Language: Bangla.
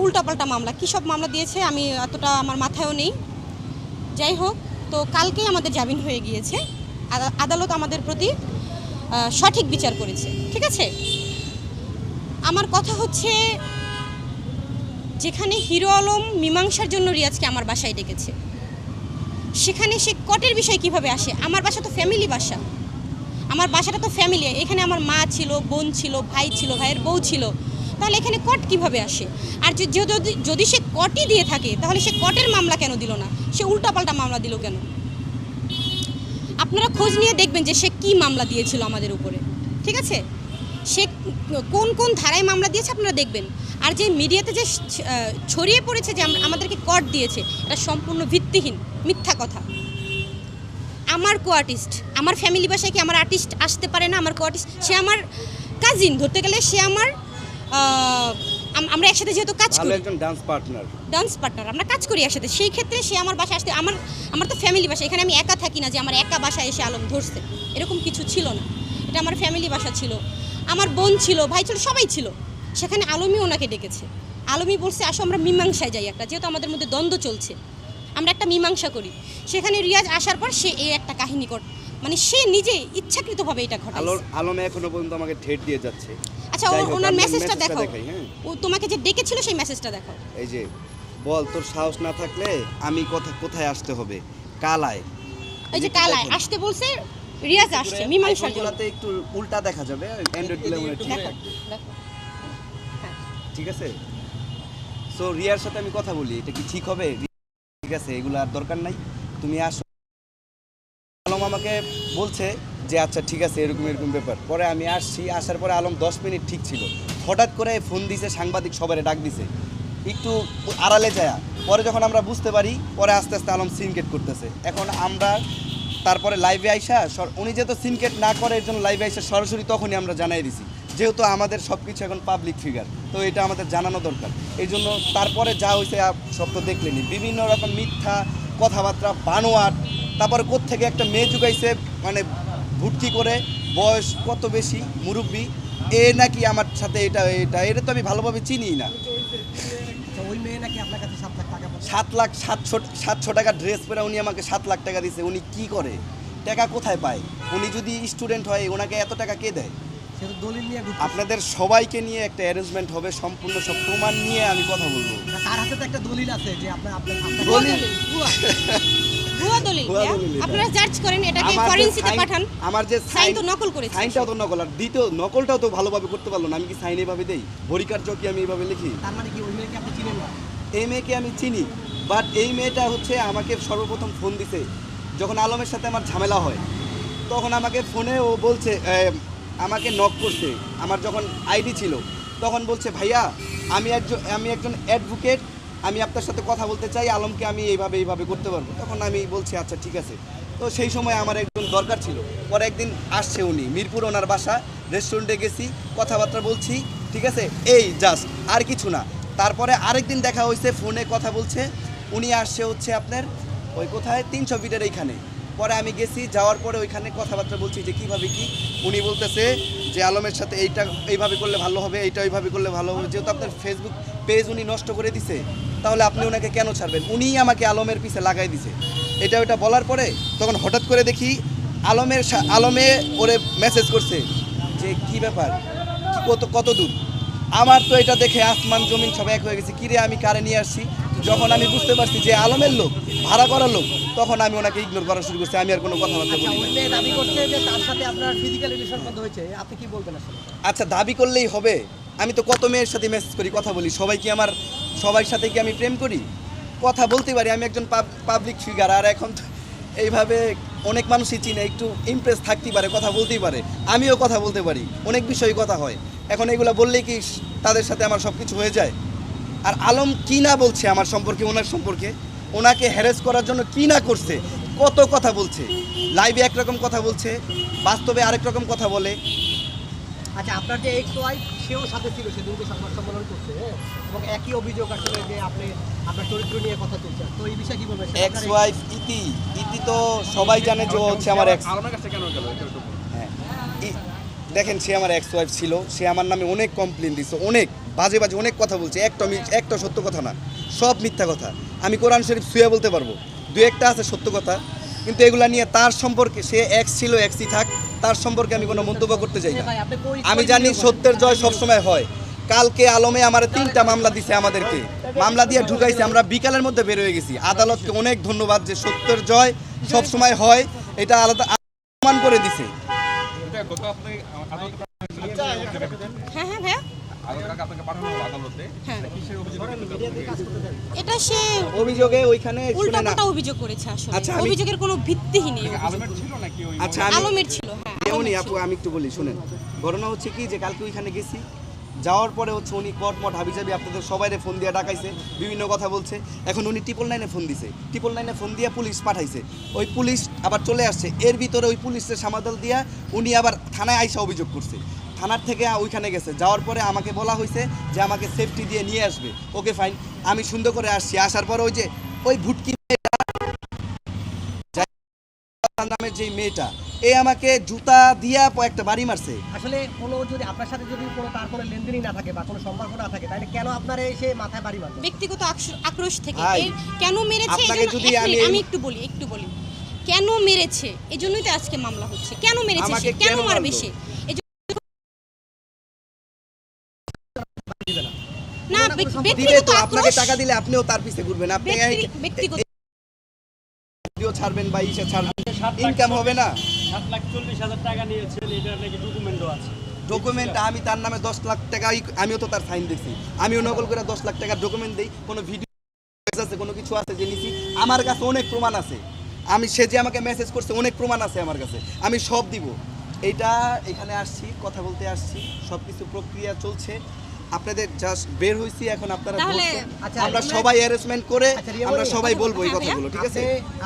উল্টাপাল্টা মামলা, কী সব মামলা দিয়েছে আমি এতটা আমার মাথায়ও নেই। যাই হোক, তো কালকেই আমাদের জামিন হয়ে গিয়েছে। আদালত আমাদের প্রতি সঠিক বিচার করেছে, ঠিক আছে। আমার কথা হচ্ছে, যেখানে হিরো আলম মীমাংসার জন্য রিয়াজকে আমার বাসায় ডেকেছে, সেখানে সে কটের বিষয় কিভাবে আসে? আমার বাসা তো ফ্যামিলি বাসা, আমার বাসাটা তো ফ্যামিলি। এখানে আমার মা ছিল, বোন ছিল, ভাই ছিল, ভাইয়ের বউ ছিল, তাহলে এখানে কট কিভাবে আসে? আর যদি সে কটই দিয়ে থাকে, তাহলে সে কটের মামলা কেন দিল না? সে উল্টাপাল্টা মামলা দিল কেন? আপনারা খোঁজ নিয়ে দেখবেন যে সে কি মামলা দিয়েছিল আমাদের উপরে, ঠিক আছে। সে কোন কোন ধারায় মামলা দিয়েছে আপনারা দেখবেন। আর যে মিডিয়াতে যে ছড়িয়ে পড়েছে যে আমাদেরকে কট দিয়েছে, এটা সম্পূর্ণ ভিত্তিহীন, মিথ্যা কথা। আমার কো আর্টিস্ট, আমার ফ্যামিলি বাসায় কি আমার আর্টিস্ট আসতে পারে না? আমার কো আর্টিস্ট, সে আমার কাজিন, ধরতে গেলে সে আমার আমরা একসাথে যেহেতু কাজ করি, একজন ডান্স পার্টনার, আমরা কাজ করি একসাথে, সেই ক্ষেত্রে সে আমার বাসায় আসতে, আমার তো ফ্যামিলি বাসা, এখানে আমি একা থাকি না যে আমার একা বাসায় এসে আলম ধরছে, এরকম কিছু ছিল না। এটা আমার ফ্যামিলি বাসা ছিল, আমার বোন ছিল, ভাই ছিল, সবাই ছিল। সেখানে আলমই ওনাকে ডেকেছে, আলমই বলছে আসো আমরা মীমাংসায় যাই একটা, যেহেতু আমাদের মধ্যে দ্বন্দ্ব চলছে, আমরা একটা মীমাংসা করি। সেখানে রিয়াজ আসার পর সে এই একটা কাহিনী মানে সে নিজে ইচ্ছাকৃতভাবে এটা ঘটায়। আলমে এখনো পর্যন্ত আমাকে থ্রেট দিয়ে যাচ্ছে। আচ্ছা, ওনার মেসেজটা দেখাও, ও তোমাকে যে ডেকেছিল সেই মেসেজটা দেখাও। এই যে, বল তোর সাহস না থাকলে আমি কোথায় আসতে হবে? কালায়, এই যে কালায় আসতে বলছে, রিয়াজ আসছে মীমাংসার জন্য। একটু উল্টা দেখা যাবে, অ্যান্ড্রয়েড গুলো ঠিক আছে। সো রিয়ার সাথে আমি কথা বলি, এটা কি ঠিক হবে? ঠিক আছে, এগুলো আর দরকার নাই, তুমি আসো। আলম আমাকে বলছে যে আচ্ছা ঠিক আছে, এরকম এরকম ব্যাপার। পরে আমি আসছি, আসার পরে আলম 10 মিনিট ঠিক ছিল, হঠাৎ করে ফোন দিছে, সাংবাদিক সবারে ডাক দিছে, একটু আড়ালে যায়। পরে যখন আমরা বুঝতে পারি, পরে আস্তে আস্তে আলম সিনকেট করতেছে। এখন আমরা তারপরে লাইভে আইসা, উনি যেহেতু সিনকেট না করে এর জন্য লাইভে আইসা সরাসরি তখনই আমরা জানাই দিছি, যেহেতু আমাদের সব কিছু এখন পাবলিক ফিগার, তো এটা আমাদের জানানো দরকার। এই জন্য তারপরে যা হয়েছে সব তো দেখলেনি, বিভিন্ন রকম মিথ্যা কথাবার্তা, বানোয়াট। তারপরে কোত্থেকে একটা মেয়ে জুগাইছে, মানে ভুটকি করে, বয়স কত বেশি, মুরব্বী, এ নাকি আমার সাথে এটা তো আমি ভালোভাবে চিনি না। ওই মেয়ে নাকি আপনার কাছে 7 লাখ টাকা, 700 টাকা ড্রেস পরে উনি আমাকে 7 লাখ টাকা দিছে। উনি কি করে, টাকা কোথায় পায়? উনি যদি স্টুডেন্ট হয়, ওনাকে এত টাকা কে দেয়? দলিল নিয়ে আপনাদের সবাইকে নিয়ে একটা অ্যারেঞ্জমেন্ট হবে, সম্পূর্ণ সব প্রমাণ নিয়ে আমি কথা বলবো। তার হাতে তো একটা দলিল আছে যে আপনার দলিল ভুয়া দলিল, আপনারা জাজ করেন, এটাকে ফরেনসিকে পাঠান। আমার যে সাইন তো নকল করেছে, সাইনটাও তো নকল, আর দ্বিতীয় নকলটাও তো ভালোভাবে করতে পারলো না। আমি কি সাইন এভাবে দেই? ভরিকার্য কি আমি এভাবে লিখি? তার মানে কি ওই মেয়েকে আপনি চিনেন না? এই মেয়েকে আমি চিনি, বাট এই মেয়েটা হচ্ছে আমাকে সর্বপ্রথম ফোন দিছে যখন আলমের সাথে আমার ঝামেলা হয়, তখন আমাকে ফোনে ও বলছে, আমাকে নক করছে, আমার যখন আইডি ছিল, তখন বলছে ভাইয়া আমি একজন অ্যাডভোকেট, আমি আপনার সাথে কথা বলতে চাই, আলমকে আমি এইভাবে করতে পারবো। তখন আমি বলছি আচ্ছা ঠিক আছে। তো সেই সময় আমার একজন দরকার ছিল। পরে একদিন আসছে উনি, মিরপুর ওনার বাসা, রেস্টুরেন্টে গেছি, কথাবার্তা বলছি, ঠিক আছে, এই জাস্ট, আর কিছু না। তারপরে আরেকদিন দেখা হয়েছে, ফোনে কথা বলছে, উনি আসছে হচ্ছে আপনার ওই কোথায় 300 ফিটের এইখানে। পরে আমি গেছি, যাওয়ার পরে ওইখানে কথাবার্তা বলছি যে কীভাবে কি, উনি বলতেছে যে আলমের সাথে এইভাবে করলে ভালো হবে, এইটা ওইভাবে করলে ভালো হবে। যেহেতু আপনার ফেসবুক পেজ উনি নষ্ট করে দিছে, তাহলে আপনি ওনাকে কেন ছাড়বেন? উনিই আমাকে আলমের পিছে লাগাই দিছে। ওইটা বলার পরে তখন হঠাৎ করে দেখি আলমে ওরে মেসেজ করছে যে কি ব্যাপার, কত দূর। আমার তো এটা দেখে আসমান জমিন সব এক হয়ে গেছে, কিরে আমি কারে নিয়ে আসছি। যখন আমি বুঝতে পারছি যে আলমের লোক, ভাড়া করার লোক, তখন আমি ওনাকে ইগনোর করা শুরু করছি। আমি আর কোনো কথাবার্তা বলি না। মেয়ে দাবি করছে যে তার সাথে আপনার ফিজিক্যাল রিলেশন বন্ধ হয়েছে, আপনি কি বলবেন আসলে? আচ্ছা, দাবি করলেই হবে? আমি তো কত মেয়ের সাথে মেসেজ করি, কথা বলি, সবার সাথে কি আমি প্রেম করি? কথা বলতে পারি, আমি একজন পাবলিক ফিগার। আর এখন এইভাবে অনেক মানুষই চিনে, একটু ইমপ্রেস থাকতেই পারে, কথা বলতেই পারে, আমিও কথা বলতে পারি, অনেক বিষয়ে কথা হয়। এখন এগুলো বললেই কি তাদের সাথে আমার সব কিছু হয়ে যায়? আর আলম কি না বলছে আমার সম্পর্কে, ওনার সম্পর্কে, ওনাকে হ্যারাস করার জন্য কি না করছে, কত কথা বলছে। লাইভে একরকম কথা বলছে, বাস্তবে আরেক রকম কথা বলে। আচ্ছা, আপনার যে এক্স ওয়াইফ, সেও সাথে ছিল, সেদিনকে সংবাদ সম্মেলন করছে, এবং একই অভিযোগ আসলে যে আপনার চরিত্র নিয়ে কথা তুলছেন, তো এই বিষয়ে কি বলবেন? এক্স ওয়াইফ ইতি তো সবাই জানে যে হচ্ছে আমার এক্স। হ্যাঁ, দেখেন, সে আমার এক্স ওয়াইফ ছিল, সে আমার নামে অনেক কমপ্লেন দিছে, অনেক বাজে বাজে অনেক কথা বলছে, একটা সত্য কথা না, সব মিথ্যা কথা। আমি কোরআন শরীফ ছুঁয়ে বলতে পারবো, দু একটা আছে সত্য কথা, কিন্তু এগুলা নিয়ে তার সম্পর্কে, সে এক্স ছিল এক্সই থাক, তার সম্পর্কে আমি কোনো মন্তব্য করতে চাই না। ভাই, আপনি আমি জানি সত্যের জয় সবসময় হয়। কালকে আলমে আমার 3টা মামলা দিছে, আমাদেরকে মামলা দিয়ে ঢুকাইছে, আমরা বিকালের মধ্যে বের হয়ে গেছি। আদালতকে অনেক ধন্যবাদ যে সত্যের জয় সবসময় হয়, এটা আলাদা প্রমাণ করে দিছে। হ্যাঁ হ্যাঁ ভাইয়া, হ্যাঁ এটা সে অভিযোগে ওইখানে শুনে না। উল্টাপাল্টা অভিযোগ করেছে আসলে, আচ্ছা, আমি- অভিযোগের কোনো ভিত্তিহীন এই অভিযোগ। আচ্ছা আমি আলমের ছিল, হ্যাঁ এমনই আলমের আপু, ছিল। আমি একটু বলি শুনেন। ঘটনা হচ্ছে কি যে কালকে ওইখানে গেছি, যাওয়ার পরে হচ্ছে উনি কটমট হাবিজাবি আপনাদের সবাইরে ফোন দিয়ে ডাকাইছে, বিভিন্ন কথা বলছে। এখন উনি 999 ফোন দিছে, 999 ফোন দিয়ে পুলিশ পাঠাইছে, ওই পুলিশ আবার চলে আসছে। এর ভিতরে ওই পুলিশের সামাদাল দিয়া উনি আবার থানায় আইসা অভিযোগ করছে। থানার থেকে ওইখানে গেছে, যাওয়ার পরে আমাকে বলা হয়েছে যে আমাকে সেফটি দিয়ে নিয়ে আসবে। ওকে ফাইন, আমি সুন্দর করে আসছি। আসার পরে ওই যে ওই ভুটকি নামের যে মেয়েটা, এ আমাকে জুতা দিয়া একটা বাড়ি মারছে। আসলে কোনো যদি আপনার সাথে যদি কোনো তার কোনো লেনদেনই না থাকে বা কোনো সম্পর্ক না থাকে, তাহলে কেন আপনার এসে মাথায় বাড়ি মারবে? ব্যক্তিগত আক্রোশ থেকে ভাই, কেন মেরেছে আপনাকে এজন্য- যদি এক আমি মিনিট, এই- আমি একটু বলি কেন মেরেছে, এজন্যই তো আজকে মামলা হচ্ছে। কেন মেরেছে আমাকে সে, কেন কেন মারবে মারলো? সে? না দিবে ব্যক্তিগত তো, আপনাকে আক্রোশ, টাকা দিলে আপনিও তার পিছে ঘুরবেন, আপনি ব্যক্তিগত ভিডিও ছাড়বেন বা ইসে ছাড়বেন, ইনকাম হবে না। 7,40,000 টাকা নিয়েছেন, এটার নাকি ডকুমেন্টও আছে। ডকুমেন্ট আমি তার নামে 10 লাখ টাকা, আমিও তো তার সাইন দেখছি, আমিও নকল করে 10 লাখ টাকার ডকুমেন্ট দেই। কোনো ভিডিও আছে, কোনো কিছু আছে যে নিছি, আমার কাছে অনেক প্রমাণ আছে। আমি সে যে আমাকে মেসেজ করছে অনেক প্রমাণ আছে আমার কাছে, আমি সব দিব। এইটা এখানে আসছি, কথা বলতে আসছি, সব কিছু প্রক্রিয়া চলছে। আপনাদের জাস্ট বের হইছি, এখন আপনারা তাহলে- বলছেন। আচ্ছা, আমরা সবাই অ্যারেঞ্জমেন্ট করে আচ্ছা, রিয়া আমরা বলি, সবাই বলবো এই হ্যাঁ, কথাগুলো, ঠিক আছে? আপনি